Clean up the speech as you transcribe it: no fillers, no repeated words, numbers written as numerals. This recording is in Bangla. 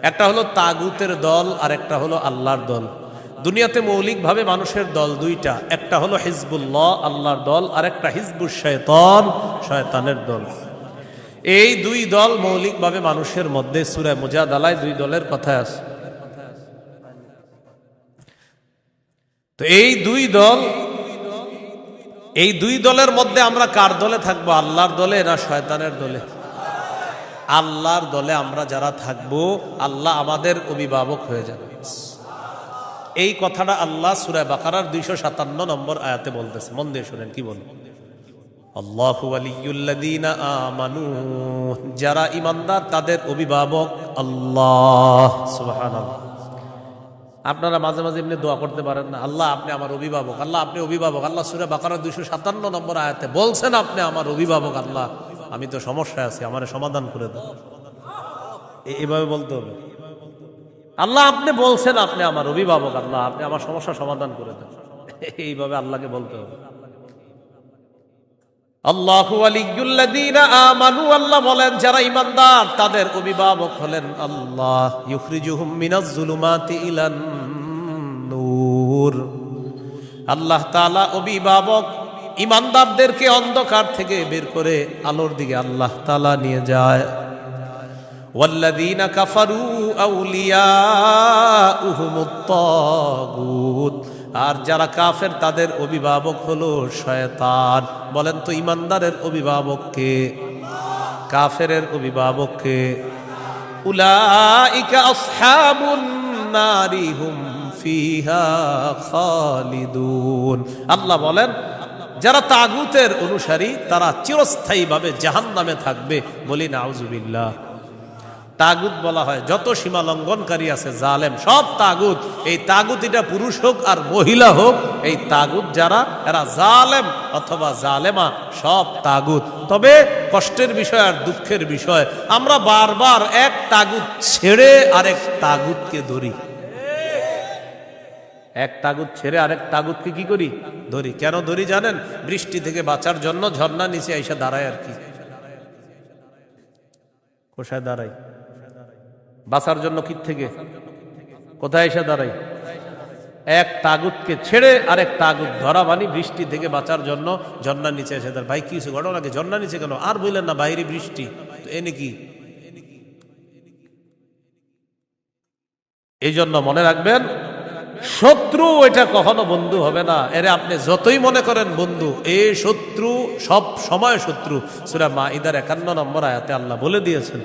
একটা হলো তাগুতের দল আর একটা হলো আল্লাহর দল। দুনিয়াতে মৌলিকভাবে মানুষের দল দুইটা, একটা হলো হিজবুল্লাহ আল্লাহর দল, আর একটা হিজবুশ শয়তান শয়তানের দল। এই দুই দল মৌলিকভাবে মানুষের মধ্যে সূরা মুজাদালায় দুই দলের কথা আছে। তো এই দুই দলের মধ্যে আমরা কার দলে থাকবো? আল্লাহর দলে না শয়তানের দলে? আল্লাহর দলে আমরা যারা থাকবো, আল্লাহ আমাদের অভিভাবক হয়ে যাবে। এই কথাটা আল্লাহ সূরা বাকারার 257 নম্বর আয়াতে বলতেছে। মন দিয়ে শুনেন কি বল। আল্লাহু ওয়ালিয়ুল্লাযীনা আমানু, যারা ঈমানদার তাদের অভিভাবক আল্লাহ। সুবহানাল্লাহ। আপনারা মাঝে মাঝে এমনি দোয়া করতে পারেন না, আল্লাহ আপনি আমার অভিভাবক, আল্লাহ আপনি অভিভাবক। আল্লাহ সূরা বাকারার 257 নম্বর আয়াতে বলছেন আপনি আমার অভিভাবক। আল্লাহ আমি তো সমস্যায় আছি, আমার সমাধান করে দাও। এইভাবে বলতে হবে। আল্লাহ আপনি বলছেন আপনি আমার অভিভাবক, আল্লাহ আপনি আমার সমস্যা সমাধান করে দেন। এইভাবে আল্লাহকে বলতে হবে। আল্লাহু ওয়ালিয়ুল্লাযীনা আমানু, আল্লাহ বলেন যারা ঈমানদার তাদের অভিভাবক হলেন আল্লাহ। ইউখরিজুহুম মিনাজ যুলুমাতি ইলান নূর, আল্লাহ তাআলা অভিভাবক ঈমানদারদেরকে অন্ধকার থেকে বের করে আলোর দিকে আল্লাহ তাআলা নিয়ে যায়। ওয়াল্লাযীনা কাফারু আউলিয়াউহুমুত তাগুত, আর যারা কাফের তাদের অভিভাবক হলো শয়তান। বলেন তো ঈমানদারের অভিভাবক কে? কাফেরের অভিভাবক কে? উলাইকা আসহাবুন নারি হুম ফিহা খালিদুন। আল্লাহ বলেন যারা তাগুতের অনুসারী তারা চিরস্থায়ীভাবে জাহান্নামে থাকবে। বলি নাউজুবিল্লাহ। তাগুত বলা হয় যত সীমা লঙ্ঘনকারী আছে, জালেম, সব তাগুত। এই তাগুত এটা পুরুষ হোক আর মহিলা হোক, এই তাগুত যারা এরা জালেম অথবা জালেমা, সব তাগুত। তবে কষ্টের বিষয় আর দুঃখের বিষয়, আমরা বারবার এক তাগুত ছেড়ে আরেক তাগুতকে ধরি। এক তাগুত ছেড়ে আরেক তাগুতকে কি করি? ধরি। কেন ধরি জানেন? বৃষ্টি থেকে বাঁচার জন্য ঝর্ণা নিচে আইসা দাঁড়ায় আর কি। কোথায় দাঁড়াই? বাঁচার জন্য কি থেকে কোথায় এসে দাঁড়াই? এক তাগুতকে ছেড়ে আরেক তাগুত ধরা, মানে বৃষ্টি থেকে বাঁচার জন্য ঝর্ণার নিচে এসে দাঁড়ায়। ভাই কিছু ঘটনা লাগে, ঝর্ণার নিচে কেন? আর বললেন না বাইরে বৃষ্টি, তো এ নাকি। এই জন্য মনে রাখবেন, শত্রু এটা কখনো বন্ধু হবে না। এরে আপনি যতই মনে করেন বন্ধু, এই শত্রু সব সময় শত্রু। সূরা মাঈদার 51 নম্বর আয়াতে আল্লাহ বলে দিয়েছেন।